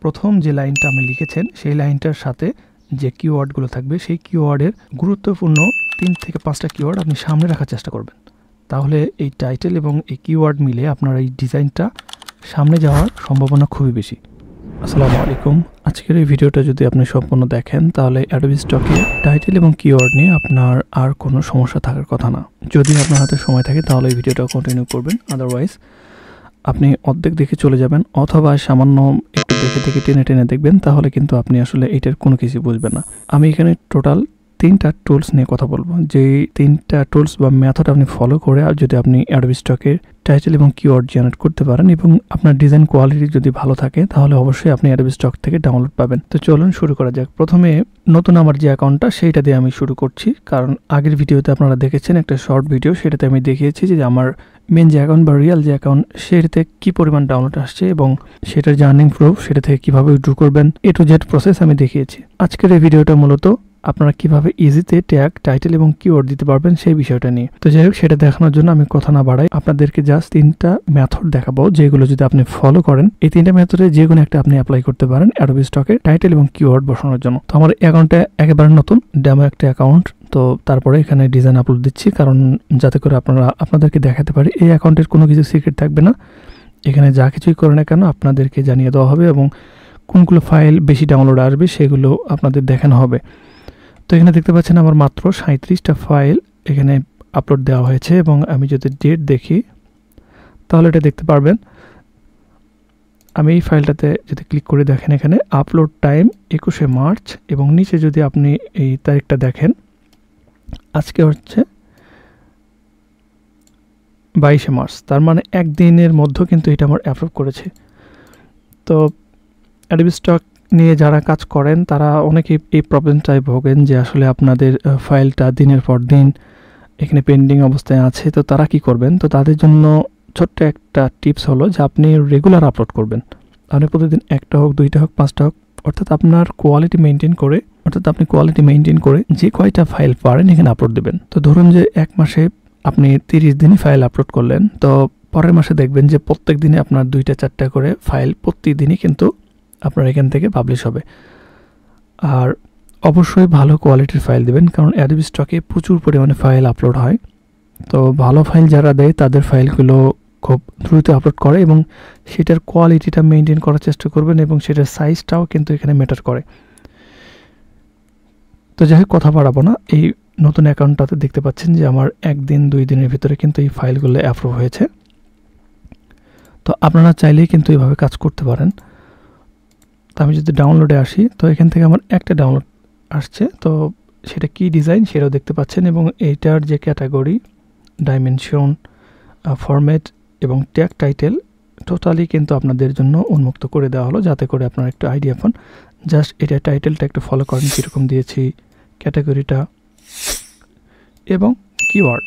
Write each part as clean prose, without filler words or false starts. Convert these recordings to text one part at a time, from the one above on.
প্রথম যে লাইনটা আপনি লিখেছেন সেই লাইনটার সাথে যে কিওয়ার্ডগুলো থাকবে সেই কিওয়ার্ডের গুরুত্বপূর্ণ 3 থেকে 5টা কিওয়ার্ড আপনি সামনে রাখার চেষ্টা করবেন। তাহলে এই টাইটেল এবং এই কিওয়ার্ড মিলে আপনার এই ডিজাইনটা সামনে যাওয়ার সম্ভাবনা খুবই বেশি। আসসালামু আলাইকুম। আজকের এই ভিডিওটা যদি আপনি সম্পূর্ণ দেখেন তাহলে অ্যাডোবি স্টকে টাইটেল এবং কিওয়ার্ড নিয়ে আপনার আর কোনো সমস্যা থাকার কথা না। যদি আপনার হাতে সময় থাকে তাহলে এই ভিডিওটা কন্টিনিউ করবেন, আদারওয়াইজ আপনি অর্ধেক দেখে চলে যাবেন অথবা সামান্য একটু দেখে টেনে দেখবেন, তাহলে কিন্তু আপনি আসলে এটার কোনো কিছু বুঝবেন না। আমি এখানে টোটাল 3টা টুলস নিয়ে কথা বলবো। যে 3টা টুলস বা মেথড আপনি ফলো করে আর যদি আপনি অ্যাডোবি স্টকের টাইটেল এবং কিওয়ার্ড জেনারেট করতে পারেন এবং আপনার ডিজাইন কোয়ালিটি যদি ভালো থাকে তাহলে অবশ্যই আপনি অ্যাডোবি স্টক থেকে ডাউনলোড পাবেন। তো চলুন শুরু করা যাক। প্রথমে নতুন আমার যে অ্যাকাউন্টটা সেইটা দিয়ে আমি শুরু করছি, কারণ আগের ভিডিওতে আপনারা দেখেছেন একটা শর্ট ভিডিও, সেটাতে আমি দেখিয়েছি যে আমার মেন যে অ্যাকাউন্ট বা রিয়েল যে অ্যাকাউন্ট সেটাতে কি পরিমাণ ডাউনলোড আসছে এবং সেটার যে আর্নিং প্রুফ সেটা থেকে কিভাবে উইথড্র করবেন A to Z প্রসেস আমি দেখিয়েছি। আজকের এই ভিডিওটা মূলত আপনারা কিভাবে ইজিতে ট্যাগ, টাইটেল এবং কিওয়ার্ড দিতে পারবেন সেই বিষয়টা নিয়ে। তো যাই হোক, সেটা দেখানোর জন্য আমি কথা না বাড়াই, আপনাদেরকে জাস্ট 3টা মেথড দেখাবো যেগুলো যদি আপনি ফলো করেন এই 3টা মেথডে যে কোনো একটা আপনি অ্যাপ্লাই করতে পারেন অ্যাডোবি স্টকের টাইটেল এবং কিওয়ার্ড বসানোর জন্য। তো আমার অ্যাকাউন্টটা একেবারে নতুন, ডেমো একটা অ্যাকাউন্ট। তো তারপরে এখানে ডিজাইন আপলোড দিচ্ছি, কারণ যাতে করে আপনাদেরকে দেখাতে পারি এই অ্যাকাউন্টের কোনো কিছু সিক্রেট থাকবে না। এখানে যা কিছুই করে না কেন আপনাদেরকে জানিয়ে দেওয়া হবে এবং কোনগুলো ফাইল বেশি ডাউনলোড আসবে সেগুলো আপনাদের দেখানো হবে। তো এখানে দেখতে পাচ্ছেন আমার মাত্র 37টা ফাইল এখানে আপলোড দেওয়া হয়েছে এবং আমি যদি ডেট দেখি তাহলে এটা দেখতে পারবেন। আমি এই ফাইলটাতে যদি ক্লিক করে দেখেন এখানে আপলোড টাইম 21শে মার্চ এবং নিচে যদি আপনি এই তারিখটা দেখেন আজকে হচ্ছে 22শে মার্চ, তার মানে একদিনের মধ্যে কিন্তু এটা আমার অ্যাপ্রুভ করেছে। তো অ্যাডোবি স্টক নিয়ে যারা কাজ করেন তারা অনেকেই এই প্রবলেমটাই ভোগেন যে আসলে আপনাদের ফাইলটা দিনের পর দিন এখানে পেন্ডিং অবস্থায় আছে। তো তারা কি করবেন? তো তাদের জন্য ছোট্ট একটা টিপস হলো যে আপনি রেগুলার আপলোড করবেন। আপনি প্রতিদিন 1টা হোক, 2টা হোক, 5টা হোক, অর্থাৎ আপনার কোয়ালিটি মেনটেন করে যে কয়টা ফাইল পারেন এখানে আপলোড দেবেন। তো ধরুন যে 1 মাসে আপনি 30 দিনই ফাইল আপলোড করলেন, তো পরের মাসে দেখবেন যে প্রত্যেক দিনে আপনার 2টা-4টা করে ফাইল প্রতিদিনই কিন্তু আপনার এখান থেকে পাবলিশ হবে। আর অবশ্যই ভালো কোয়ালিটির ফাইল দেবেন, কারণ অ্যাডোবি স্টকে প্রচুর পরিমাণে ফাইল আপলোড হয়। তো ভালো ফাইল যারা দেয় তাদের ফাইলগুলো খুব দ্রুত আপলোড করে এবং সেটার কোয়ালিটিটা মেনটেন করার চেষ্টা করবেন এবং সেটার সাইজটাও কিন্তু এখানে ম্যাটার করে। তো যাই হোক, কথা বাড়াবো না। এই নতুন অ্যাকাউন্টটাতে দেখতে পাচ্ছেন যে আমার 1 দিন 2 দিনের ভিতরে কিন্তু এই ফাইলগুলো অ্যাপ্রুভ হয়েছে। তো আপনারা চাইলেই কিন্তু এইভাবে কাজ করতে পারেন। তো আমি যদি ডাউনলোডে আসি তো এখান থেকে আমার একটা ডাউনলোড আসছে, তো সেটা কি ডিজাইন সেটাও দেখতে পাচ্ছেন এবং এইটার যে ক্যাটাগরি, ডাইমেনশন, ফরম্যাট এবং ট্যাগ, টাইটেল টোটালি কিন্তু আপনাদের জন্য উন্মুক্ত করে দেওয়া হলো যাতে করে আপনারা একটু আইডিয়া পান। জাস্ট এটা টাইটেলটা একটু ফলো করেন কীরকম দিয়েছি, ক্যাটাগরিটা এবং কিওয়ার্ড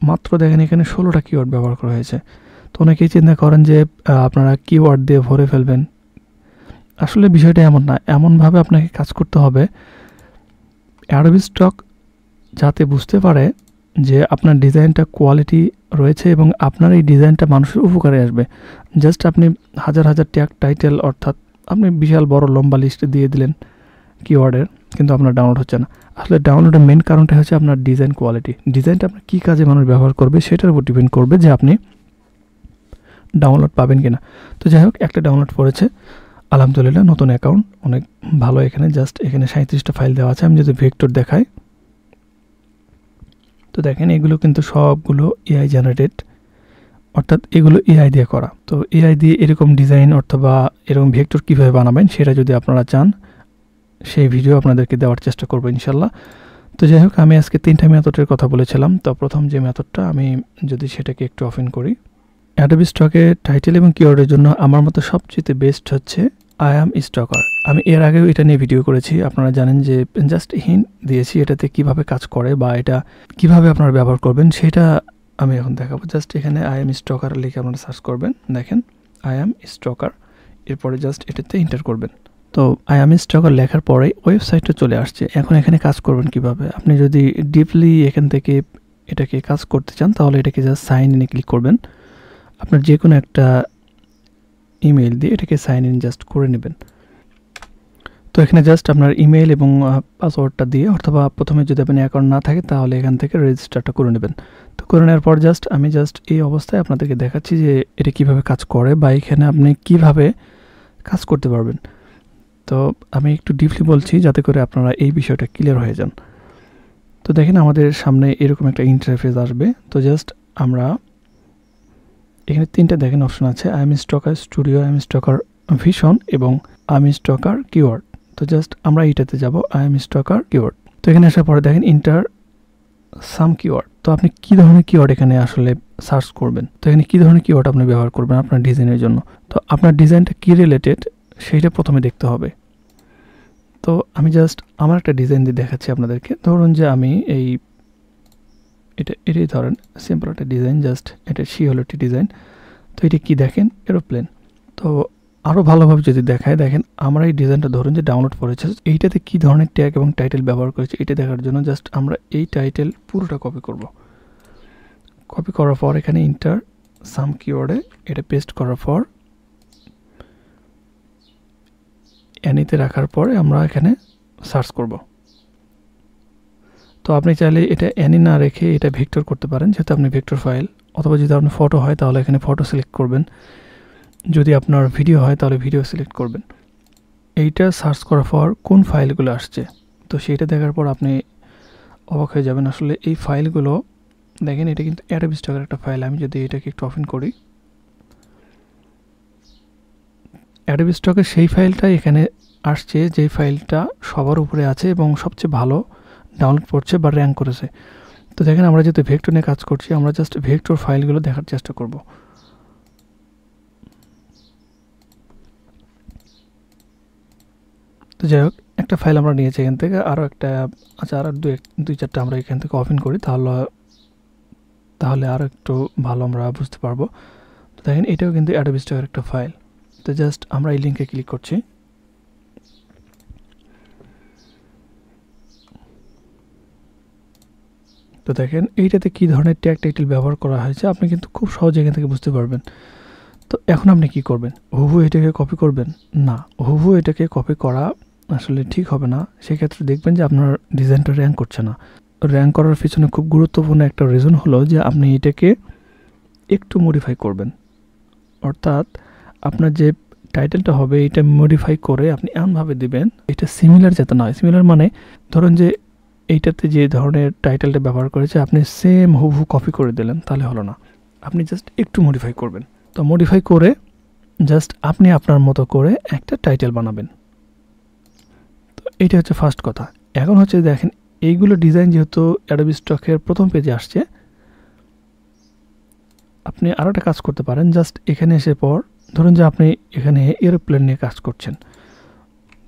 মাত্র দেখেন এখানে 16টা কিওয়ার্ড ব্যবহার করা হয়েছে। তো অনেকেই চিন্তা করেন যে আপনারা কিওয়ার্ড দিয়ে ভরে ফেলবেন, আসলে বিষয়টা এমন না। এমনভাবে আপনাকে কাজ করতে হবে অ্যাডোবি স্টক যাতে বুঝতে পারে যে আপনার ডিজাইনটা কোয়ালিটি রয়েছে এবং আপনার এই ডিজাইনটা মানুষের উপকারে আসবে। জাস্ট আপনি হাজার ট্যাগ, টাইটেল অর্থাৎ আপনি বিশাল বড় লম্বা লিস্ট দিয়ে দিলেন কিওয়ার্ডের, কিন্তু আপনার ডাউনলোড হচ্ছে না। আসলে ডাউনলোডের মেন কারণটা হচ্ছে আপনার ডিজাইন কোয়ালিটি। ডিজাইনটা আপনার কী কাজে মানুষ ব্যবহার করবে সেটার উপর ডিপেন্ড করবে যে আপনি ডাউনলোড পাবেন কিনা। তো যাই হোক, একটা ডাউনলোড পড়েছে, আলহামদুলিল্লাহ। নতুন অ্যাকাউন্ট অনেক ভালো। এখানে জাস্ট এখানে 37টা ফাইল দেওয়া আছে। আমি যদি ভেক্টর দেখাই তো দেখেন এগুলো কিন্তু সবগুলো এআই জেনারেটেড, অর্থাৎ এগুলো এআই দিয়ে করা। তো এআই দিয়ে এরকম ডিজাইন অথবা এরকম ভেক্টর কীভাবে বানাবেন সেটা যদি আপনারা চান সেই ভিডিও আপনাদেরকে দেওয়ার চেষ্টা করবো ইনশাল্লাহ। তো যাই হোক, আমি আজকে 3টা মেথডের কথা বলেছিলাম। তো প্রথম যে মেথডটা আমি যদি সেটাকে একটু ওপেন করি, অ্যাডোবি স্টকে টাইটেল এবং কিওয়ার্ডের জন্য আমার মতো সবচেয়ে বেস্ট হচ্ছে আই স্টকার। আমি এর আগেও এটা নিয়ে ভিডিও করেছি, আপনারা জানেন যে জাস্ট হিন্ট দিয়েছি এটাতে কিভাবে কাজ করে বা এটা কিভাবে আপনারা ব্যবহার করবেন সেটা আমি এখন দেখাবো। জাস্ট এখানে আই স্টকার লিখে আপনারা সার্চ করবেন, দেখেন আই স্টকার, এরপরে জাস্ট এটাতে এন্টার করবেন। তো আই স্টকার লেখার পরে ওয়েবসাইটটা চলে আসছে। এখন এখানে কাজ করবেন কিভাবে? আপনি যদি ডিপলি এখান থেকে এটাকে কাজ করতে চান তাহলে এটাকে জাস্ট সাইন ইনে ক্লিক করবেন। আপনার যে কোনো একটা ইমেল দিয়ে এটাকে সাইন ইন জাস্ট করে নেবেন। তো এখানে জাস্ট আপনার ইমেল এবং পাসওয়ার্ডটা দিয়ে, অথবা প্রথমে যদি আপনার অ্যাকাউন্ট না থাকে তাহলে এখান থেকে রেজিস্টারটা করে নেবেন। তো করে নেওয়ার পর আমি জাস্ট এই অবস্থায় আপনাদেরকে দেখাচ্ছি যে এটা কিভাবে কাজ করে বা এখানে আপনি কিভাবে কাজ করতে পারবেন। তো আমি একটু ডিপলি বলছি যাতে করে আপনারা এই বিষয়টা ক্লিয়ার হয়ে যান। তো দেখেন আমাদের সামনে এরকম একটা ইন্টারফেস আসবে। তো জাস্ট আমরা এখানে 3টা দেখেন অপশন আছে, I am stalker studio, I am stalker vision এবং আই এম স্টকার কিওয়ার্ড। তো জাস্ট আমরা এইটাতে যাব, আই এম স্টকার কিওয়ার্ড। তো এখানে আসার পরে দেখেন ইন্টার সাম কিওয়ার্ড। তো আপনি কি ধরনের কিওয়ার্ড এখানে আসলে সার্চ করবেন, তো এখানে কি ধরনের কিওয়ার্ড আপনি ব্যবহার করবেন আপনার ডিজাইনের জন্য। তো আপনার ডিজাইনটা কি রিলেটেড সেইটা প্রথমে দেখতে হবে। তো আমি জাস্ট আমার একটা ডিজাইন দিয়ে দেখাচ্ছি আপনাদেরকে। ধরুন যে আমি এটাই ধরেন সিম্পল একটা ডিজাইন, জাস্ট এটা শিওলিটি ডিজাইন। তো এটা কি দেখেন, এরোপ্লেন। তো আরও ভালোভাবে যদি দেখায়, দেখেন আমরা এই ডিজাইনটা ধরুন যে ডাউনলোড করেছে, এইটাতে কি ধরনের ট্যাগ এবং টাইটেল ব্যবহার করেছে এটা দেখার জন্য জাস্ট আমরা এই টাইটেল পুরোটা কপি করব। কপি করার পর এখানে ইন্টার সাম কিওয়ার্ডে এটা পেস্ট করার পর অ্যানিতে রাখার পরে আমরা এখানে সার্চ করব। তো আপনি চাইলে এটা অ্যানি না রেখে এটা ভেক্টর করতে পারেন, যেহেতু আপনি ভেক্টর ফাইল, অথবা যদি আপনার ফটো হয় তাহলে এখানে ফটো সিলেক্ট করবেন, যদি আপনার ভিডিও হয় তাহলে ভিডিও সিলেক্ট করবেন। এইটা সার্চ করার পর কোন ফাইলগুলো আসছে, তো সেইটা দেখার পর আপনি অবাক হয়ে যাবেন। আসলে এই ফাইলগুলো দেখেন, এটা কিন্তু অ্যাডোবি স্টকের একটা ফাইল। আমি যদি এটাকে একটু ওপেন করি, অ্যাডোবি স্টকের সেই ফাইলটা এখানে আসছে, যেই ফাইলটা সবার উপরে আছে এবং সবচেয়ে ভালো ডাউনলোড করছে বা র্যাঙ্ক করেছে। তো দেখেন আমরা যেহেতু ভেক্টর নিয়ে কাজ করছি, আমরা জাস্ট ভেক্টর ফাইলগুলো দেখার চেষ্টা করব। তো যাই হোক, একটা ফাইল আমরা নিয়েছি এখান থেকে, আরও একটা আচ্ছা, আর দুই চারটা আমরা এখান থেকে ওপেন করি, তাহলে আরও একটু ভালো আমরা বুঝতে পারবো। তো দেখেন এটাও কিন্তু অ্যাডোবি স্টকের একটা ফাইল। তো জাস্ট আমরা এই লিঙ্কে ক্লিক করছি। তো দেখেন এইটাতে কী ধরনের ট্যাগ টাইটেল ব্যবহার করা হয়েছে আপনি কিন্তু খুব সহজে এখান থেকে বুঝতে পারবেন। তো এখন আপনি কি করবেন, হুবহু এটাকে কপি করবেন না, হুবহু এটাকে কপি করা আসলে ঠিক হবে না। সেক্ষেত্রে দেখবেন যে আপনার ডিজাইনটা র্যাঙ্ক করছে না। র্যাঙ্ক করার পিছনে খুব গুরুত্বপূর্ণ একটা রিজন হলো যে আপনি এটাকে একটু মডিফাই করবেন, অর্থাৎ আপনার যে টাইটেলটা হবে এটা মডিফাই করে আপনি এমনভাবে দিবেন এটা সিমিলার যাতে না হয়। সিমিলার মানে ধরুন যে এইটাতে যে ধরনের টাইটেলটা ব্যবহার করেছে আপনি সেম হুবহু কপি করে দিলেন, তাহলে হলো না। আপনি জাস্ট একটু মডিফাই করবেন। তো মডিফাই করে জাস্ট আপনি আপনার মতো করে একটা টাইটেল বানাবেন। তো এইটা হচ্ছে ফার্স্ট কথা। এখন হচ্ছে দেখেন এইগুলো ডিজাইন যেহেতু অ্যাডোবি স্টকের প্রথম পেজে আসছে, আপনি আরও একটা কাজ করতে পারেন। জাস্ট এখানে এসে পর ধরুন যে আপনি এখানে এরোপ্লেন নিয়ে কাজ করছেন,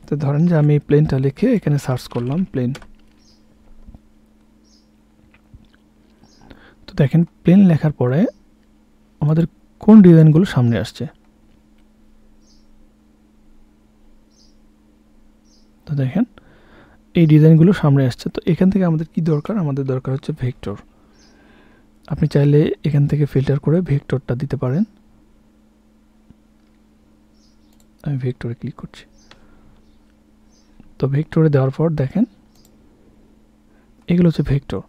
তো ধরেন যে আমি প্লেনটা লিখে এখানে সার্চ করলাম প্লেন। তো দেখেন প্লেন লেখার পরে আমাদের কোন ডিজাইনগুলো সামনে আসছে। তো দেখেন এই ডিজাইনগুলো সামনে আসছে। তো এখান থেকে আমাদের কি দরকার, আমাদের দরকার হচ্ছে ভেক্টর। আপনি চাইলে এখান থেকে ফিল্টার করে ভেক্টরটা দিতে পারেন। আমি ভেক্টরে ক্লিক করছি। তো ভেক্টরে দেওয়ার পর দেখেন এগুলো হচ্ছে ভেক্টর।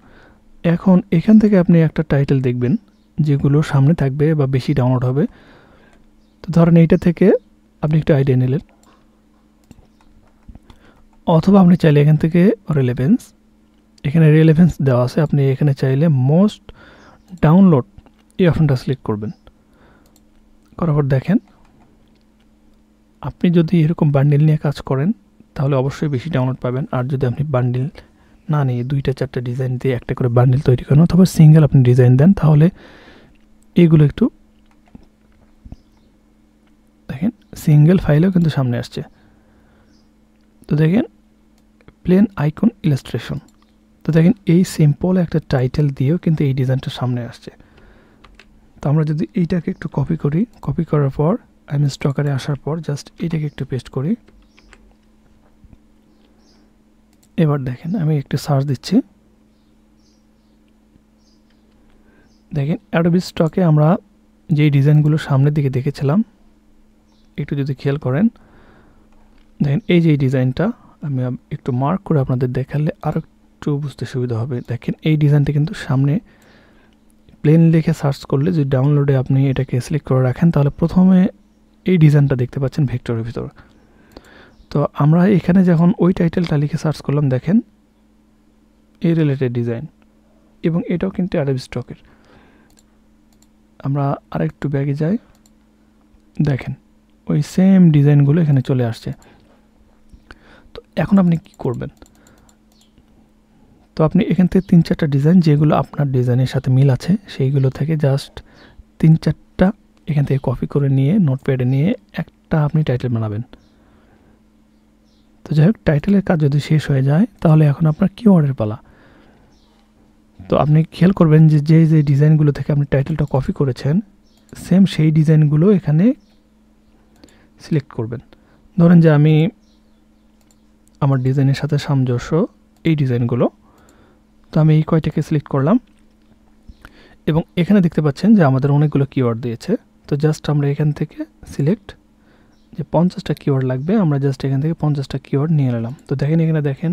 এখন এখান থেকে আপনি একটা টাইটেল দেখবেন যেগুলো সামনে থাকবে বা বেশি ডাউনলোড হবে। তো ধরেন এইটা থেকে আপনি একটা আইডিয়া নিলেন, অথবা আপনি চাইলে এখান থেকে রিলেভেন্স, এখানে রিলেভেন্স দেওয়া আছে, আপনি এখানে চাইলে মোস্ট ডাউনলোড এই অপশনটা সিলেক্ট করবেন। করার পর দেখেন আপনি যদি এরকম বান্ডিল নিয়ে কাজ করেন তাহলে অবশ্যই বেশি ডাউনলোড পাবেন। আর যদি আপনি বান্ডিল না নিয়ে 2-4টা ডিজাইন দিয়ে একটা করে বান্ডিল তৈরি করেন, অথবা সিঙ্গেল আপনি ডিজাইন দেন, তাহলে এইগুলো একটু দেখেন সিঙ্গেল ফাইলেও কিন্তু সামনে আসছে। তো দেখেন প্লেন আইকন ইলাস্ট্রেশন। তো দেখেন এই সিম্পল একটা টাইটেল দিয়েও কিন্তু এই ডিজাইনটা সামনে আসছে। তো আমরা যদি এইটাকে একটু কপি করি, কপি করার পর আমি স্টকারে আসার পর জাস্ট এইটাকে একটু পেস্ট করি। এবার দেখেন আমি একটু সার্চ দিচ্ছি। দেখেন অ্যাডোবি স্টকে আমরা যেই ডিজাইনগুলো সামনের দিকে দেখেছিলাম একটু যদি খেয়াল করেন, দেখেন এই যে ডিজাইনটা আমি একটু মার্ক করে আপনাদের দেখালে আরও একটু বুঝতে সুবিধা হবে। দেখেন এই ডিজাইনটা কিন্তু সামনে প্লেন লিখে সার্চ করলে যদি ডাউনলোডে আপনি এটাকে সিলেক্ট করে রাখেন তাহলে প্রথমে এই ডিজাইনটা দেখতে পাচ্ছেন ভেক্টরের ভিতর। তো আমরা এখানে যখন ওই টাইটেলটা লিখে সার্চ করলাম দেখেন এই রিলেটেড ডিজাইন, এবং এটাও কিন্তু অ্যাডোবি স্টকের। আমরা আরেকটু ব্যাগে যাই, দেখেন ওই সেম ডিজাইনগুলো এখানে চলে আসছে। তো এখন আপনি কি করবেন, তো আপনি এখান থেকে 3-4টা ডিজাইন যেগুলো আপনার ডিজাইনের সাথে মিল আছে সেইগুলো থেকে জাস্ট 3-4টা এখান থেকে কপি করে নিয়ে নোটপ্যাডে নিয়ে একটা আপনি টাইটেল বানাবেন। তো যাই হোক, টাইটেলের কাজ যদি শেষ হয়ে যায় তাহলে এখন আপনার কিওয়ার্ডের পালা। তো আপনি খেয়াল করবেন যে যে ডিজাইনগুলো থেকে আপনি টাইটেলটা কপি করেছেন সেম সেই ডিজাইনগুলো এখানে সিলেক্ট করবেন। ধরেন যে আমি আমার ডিজাইনের সাথে সামঞ্জস্য এই ডিজাইনগুলো, তো আমি এই কয়টাকে সিলেক্ট করলাম এবং এখানে দেখতে পাচ্ছেন যে আমাদের অনেকগুলো কিওয়ার্ড দিয়েছে। তো জাস্ট আমরা এখান থেকে সিলেক্ট যে 50টা কিওয়ার্ড লাগবে, আমরা জাস্ট এখান থেকে 50টা কিওয়ার্ড নিয়ে নিলাম। তো দেখেন এখানে দেখেন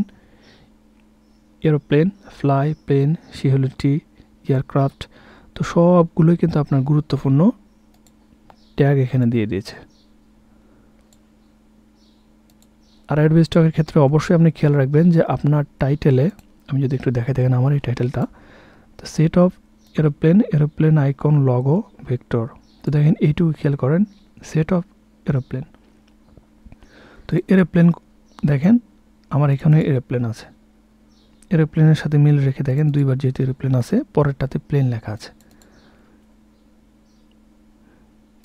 এরোপ্লেন, ফ্লাই, প্লেন, সিহুলিটি, এয়ারক্রাফট, তো সবগুলোই কিন্তু আপনার গুরুত্বপূর্ণ ট্যাগ এখানে দিয়ে দিয়েছে। আর অ্যাডোবি স্টকের ক্ষেত্রে অবশ্যই আপনি খেয়াল রাখবেন যে আপনার টাইটেলে, আমি যদি একটু দেখে দেখেন আমার এই টাইটেলটা, তো set of aeroplane, aeroplane icon, logo, vector, তো দেখেন এইটুকু খেয়াল করেন সেট অফ এরোপ্লেন। তো এরোপ্লেন দেখেন আমার এখানে এরোপ্লেন আছে, এরোপ্লেনের সাথে মিল রেখে দেখেন দুইবার যেহেতু এরোপ্লেন আছে পরেরটাতে প্লেন লেখা আছে।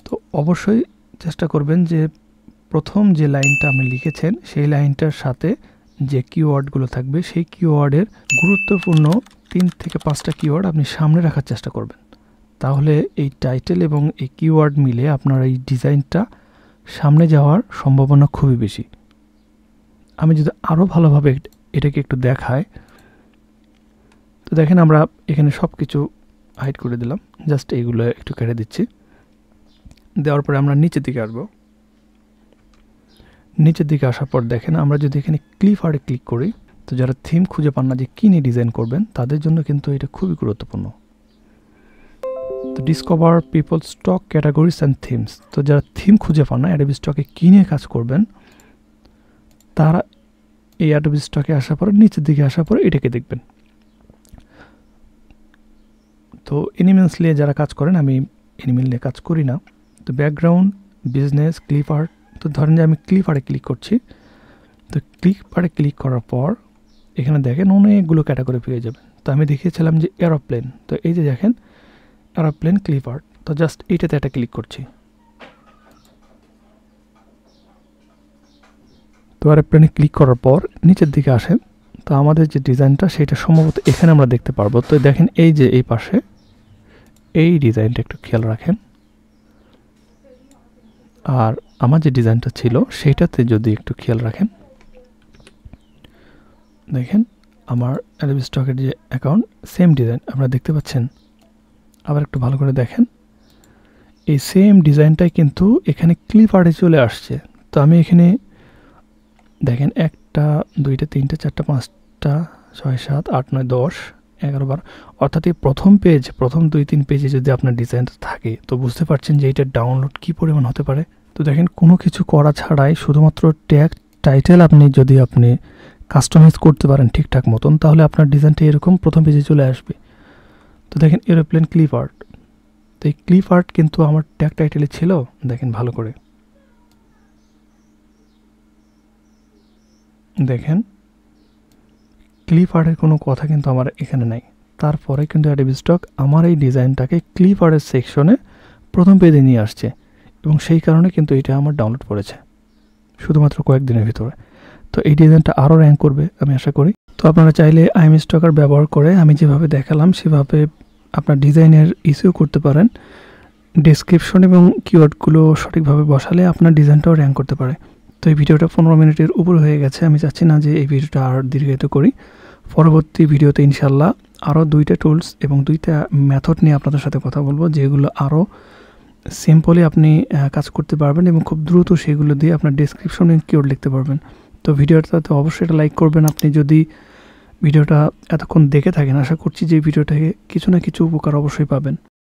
তো অবশ্যই চেষ্টা করবেন যে প্রথম যে লাইনটা আপনি লিখেছেন সেই লাইনটার সাথে যে কিওয়ার্ডগুলো থাকবে সেই কিওয়ার্ডের গুরুত্বপূর্ণ 3 থেকে 5টা কিওয়ার্ড আপনি সামনে রাখার চেষ্টা করবেন। তাহলে এই টাইটেল এবং এই কিওয়ার্ড মিলে আপনার এই ডিজাইনটা সামনে যাওয়ার সম্ভাবনা খুবই বেশি। আমি যদি আরও ভালোভাবে এটাকে একটু দেখাই, তো দেখেন আমরা এখানে সব কিছু হাইড করে দিলাম, জাস্ট এইগুলো একটু কেটে দিচ্ছি। দেওয়ার পরে আমরা নিচের দিকে আসবো। নিচের দিকে আসার পর দেখেন আমরা যদি এখানে ক্লিপ আর্টে ক্লিক করি, তো যারা থিম খুঁজে পান না যে কী নিয়ে ডিজাইন করবেন তাদের জন্য কিন্তু এটা খুবই গুরুত্বপূর্ণ। তো discover people, stock, categories and themes, তো যারা থিম খুঁজে পান না অ্যাডোবি স্টকে কী নিয়ে কাজ করবেন তারা এই অ্যাডোবি স্টকে আসার পরে নিচের দিকে আসার পরে এটাকে দেখবেন। তো এনিমেলস নিয়ে যারা কাজ করেন, আমি এনিমেল নিয়ে কাজ করি না। তো ব্যাকগ্রাউন্ড, বিজনেস, ক্লিপ আর্ট, তো ধরেন যে আমি ক্লিপ আর্টে ক্লিক করছি। তো ক্লিপ আর্টে ক্লিক করার পর এখানে দেখেন অনেকগুলো ক্যাটাগরি পেয়ে যাবেন। তো আমি দেখিয়েছিলাম যে এরোপ্লেন, তো এই যে দেখেন এরোপ্লেন ক্লিপ আর্ট, তো জাস্ট এইটাতে একটা ক্লিক করছি। তো এরোপ্লেনে ক্লিক করার পর নিচের দিকে আসেন, তো আমাদের যে ডিজাইনটা সেটা সম্ভবত এখানে আমরা দেখতে পারবো। তো দেখেন এই যে এই পাশে এই ডিজাইনটা একটু খেয়াল রাখেন। আর আমার যে ডিজাইনটা ছিল সেইটাতে যদি একটু খেয়াল রাখেন, দেখেন আমার অ্যাডোবি স্টকের যে অ্যাকাউন্ট সেম ডিজাইন আপনারা দেখতে পাচ্ছেন। আবার একটু ভালো করে দেখেন এই সেম ডিজাইনটাই কিন্তু এখানে ক্লিপ আর্টে চলে আসছে। তো আমি এখানে দেখেন 1টা 2টা 3টা 4টা 5টা 6 7 8 9 10 11 12, অর্থাৎ এই প্রথম 2-3 পেজে যদি আপনার ডিজাইনটা থাকে তো বুঝতে পারছেন যে এটার ডাউনলোড কী পরিমাণ হতে পারে। তো দেখেন কোনো কিছু করা ছাড়াই শুধুমাত্র ট্যাগ, টাইটেল যদি আপনি কাস্টমাইজ করতে পারেন ঠিকঠাক মতন, তাহলে আপনার ডিজাইনটা এরকম প্রথম পেজে চলে আসবে। তো দেখেন এরোপ্লেন ক্লিপ আর্ট, তো এই ক্লিপ আর্ট কিন্তু আমার ট্যাগ টাইটেলে ছিল, দেখেন ভালো করে দেখেন ক্লিপ আর্টের কোনো কথা কিন্তু আমার এখানে নাই। তারপরে কিন্তু অ্যাডোবি স্টক আমার এই ডিজাইনটাকে ক্লিপ আর্টের সেকশনে প্রথম পেজে নিয়ে আসছে এবং সেই কারণে কিন্তু এটা আমার ডাউনলোড করেছে শুধুমাত্র কয়েকদিনের ভিতরে। তো এই ডিজাইনটা আরও র্যাঙ্ক করবে আমি আশা করি। তো আপনারা চাইলে আইএম স্টকার ব্যবহার করে আমি যেভাবে দেখালাম সেভাবে আপনার ডিজাইনের ইস্যু করতে পারেন। ডেসক্রিপশন এবং কিওয়ার্ডগুলো সঠিকভাবে বসালে আপনার ডিজাইনটাও র্যাঙ্ক করতে পারে। তো এই ভিডিওটা 15 মিনিটের উপর হয়ে গেছে, আমি চাচ্ছি না যে এই ভিডিওটা আর দীর্ঘায়িত করি। পরবর্তী ভিডিওতে ইনশাল্লাহ আরও 2টা টুলস এবং 2টা মেথড নিয়ে আপনাদের সাথে কথা বলবো যেগুলো আরও সিম্পলি আপনি কাজ করতে পারবেন এবং খুব দ্রুত সেগুলো দিয়ে আপনার ডেসক্রিপশনে কিওয়ার্ড লিখতে পারবেন। তো ভিডিওটাতে অবশ্যই এটা লাইক করবেন। আপনি যদি ভিডিওটা এতক্ষণ দেখে থাকেন, আশা করছি যে ভিডিও থেকে কিছু না কিছু উপকার অবশ্যই পাবেন।